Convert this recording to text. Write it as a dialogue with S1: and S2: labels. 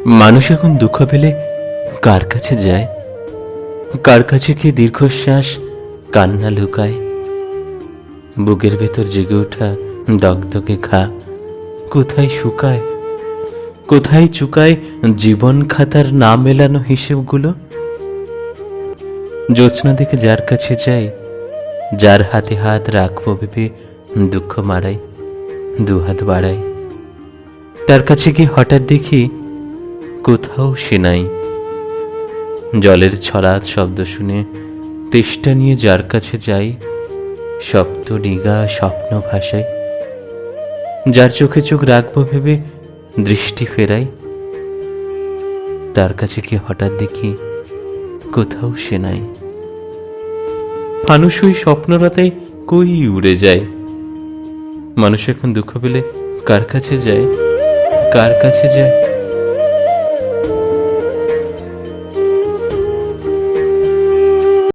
S1: মানুষ এখন দুঃখ পেলে কার কাছে যায়, কার কাছে কি দীর্ঘশ্বাস কান্না লুকায়? বুকের ভেতর জেগে ওঠা দগদগে ঘা কোথায় শুকায়, কোথায় চুকায় জীবন খাতার না মেলানো হিসেবগুলো? জ্যোৎস্না দেখে যার কাছে যাই, যার হাতে হাত রাখবো ভেবে দুঃখ মারাই, দুহাত বাড়াই, তার কাছে গিয়ে হঠাৎ দেখি কোথাও সে নাই। জলের ছড়াৎ শব্দ শুনে তেষ্টা নিয়ে যার কাছে যাই, শক্ত ডিগা স্বপ্ন ভাসাই, যার চোখে চোখ রাখবো ভেবে দৃষ্টি ফেরাই, তার কাছে গিয়ে হঠাৎ দেখি কোথাও সে নাই। মানুষ ওই স্বপ্নরাতাই কই উড়ে যায়। মানুষ এখন দুঃখ পেলে কার কাছে যায়, কার কাছে যায়?